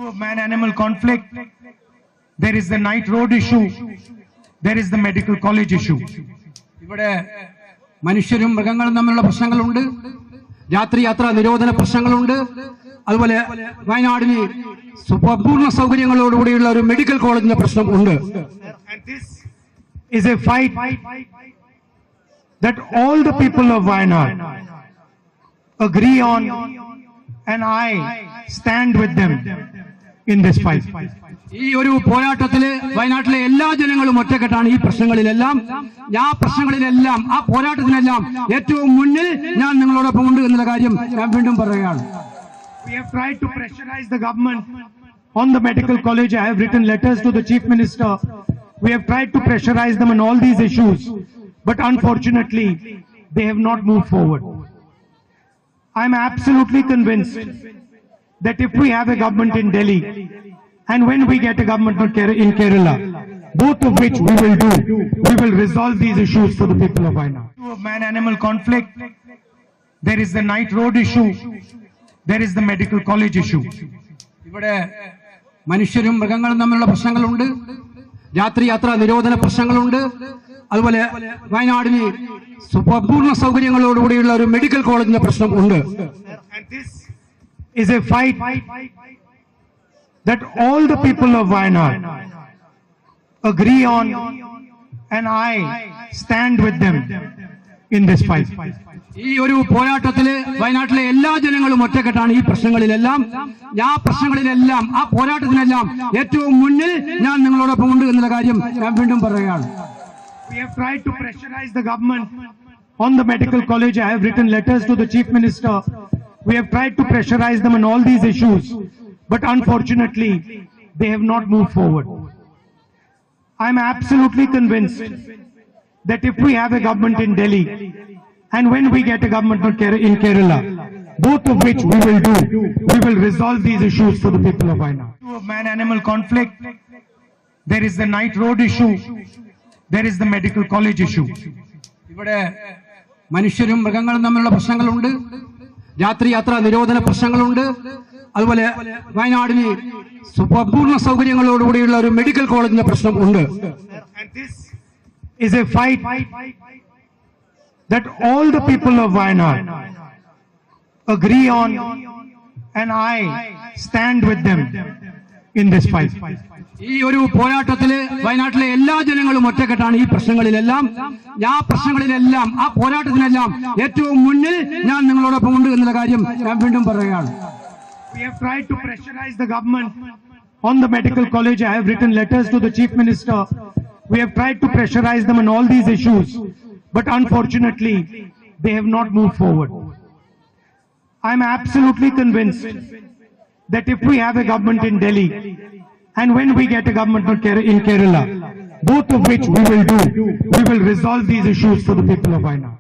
Of man-animal conflict, there is the night road issue, there is the medical college issue. ഇവിടെ മനുഷ്യരും മൃഗങ്ങളും തമ്മിലുള്ള പ്രശ്നങ്ങളുണ്ട്, രാത്രി യാത്രാ നിരോധന പ്രശ്നങ്ങളുണ്ട്, അതുപോലെ വയനാടിന് പൂർണ്ണ സൗകര്യങ്ങളോടുകൂടിയുള്ള ഒരു മെഡിക്കൽ കോളേജിന്റെ പ്രശ്നം ഉണ്ട്. And this is a fight that all the people of Wayanad agree on, and I stand with them in this fight. ഈ ഒരു പോരാട്ടത്തില് വയനാട്ടിലെ എല്ലാ ജനങ്ങളും ഒറ്റക്കെട്ടാണ്. ഈ പ്രശ്നങ്ങളിലെല്ലാം ആ പോരാട്ടത്തിനെല്ലാം ഏറ്റവും മുന്നിൽ ഞാൻ നിങ്ങളോടൊപ്പം ഉണ്ട് എന്നുള്ള കാര്യം ഞാൻ വീണ്ടും പറയുകയാണ്. We have tried to pressurize the government on the medical college. I have written letters to the Chief Minister. We have tried to pressurize them on all these issues, but unfortunately they have not moved forward. I am absolutely convinced that if we have a government in Delhi and when we get a government in Kerala, both of which we will resolve these issues for the people of Wayanad. Of man-animal conflict, there is the night road issue, there is the medical college issue. ഇവിടെ മനുഷ്യരും മൃഗങ്ങളും തമ്മിലുള്ള പ്രശ്നങ്ങളുണ്ട്, രാത്രി യാത്രാ നിരോധന പ്രശ്നങ്ങളുണ്ട്, അതുപോലെ വയനാടിന് പൂർണ്ണ സൗകര്യങ്ങളോടുകൂടിയുള്ള ഒരു മെഡിക്കൽ കോളേജിന്റെ പ്രശ്നം ഉണ്ട്. And this is a fight that all the people of Wayanad agree on, and I stand with them in this fight. ഈ ഒരു പോരാട്ടത്തില് വയനാട്ടിലെ എല്ലാ ജനങ്ങളും ഒറ്റക്കെട്ടാണ്. ഈ പ്രശ്നങ്ങളിലെല്ലാം ആ പോരാട്ടത്തിനെല്ലാം ഏറ്റവും മുന്നിൽ ഞാൻ നിങ്ങളോടൊപ്പം ഉണ്ട് എന്നുള്ള കാര്യം ഞാൻ വീണ്ടും പറയുകയാണ്. We have tried to pressurize the government on the medical college. I have written letters to the Chief Minister. We have tried to pressurize them on all these issues, but unfortunately they have not moved forward. I am absolutely convinced that if we have a government in Delhi and when we get a government in Kerala, both of which we will resolve these issues for the people of Wayanad. Of man-animal conflict, there is the night road issue, there is the medical college issue. ഇവിടെ മനുഷ്യരും മൃഗങ്ങളും തമ്മിലുള്ള പ്രശ്നങ്ങളുണ്ട്, രാത്രി യാത്രാ നിരോധന പ്രശ്നങ്ങളുണ്ട്, അതുപോലെ വയനാടിന് പൂർണ്ണ സൗകര്യങ്ങളോടുകൂടിയുള്ള ഒരു മെഡിക്കൽ കോളേജിന്റെ പ്രശ്നം ഉണ്ട്. And this is a fight that all the people of Wayanad agree on, and I stand with them in this fight. ഈ ഒരു പോരാട്ടത്തില് വയനാട്ടിലെ എല്ലാ ജനങ്ങളും ഒറ്റക്കെട്ടാണ്. ഈ പ്രശ്നങ്ങളിലെല്ലാം ആ പോരാട്ടത്തിനെല്ലാം ഏറ്റവും മുന്നിൽ ഞാൻ നിങ്ങളോടൊപ്പം ഉണ്ട് എന്നുള്ള കാര്യം ഞാൻ വീണ്ടും പറയുകയാണ്. We have tried to pressurize the government on the medical college. I have written letters to the Chief Minister. We have tried to pressurize them on all these issues, but unfortunately they have not moved forward. I am absolutely convinced that if we have a government in Delhi and when we get a government in Kerala, both of which we will resolve these issues for the people of Wayanad.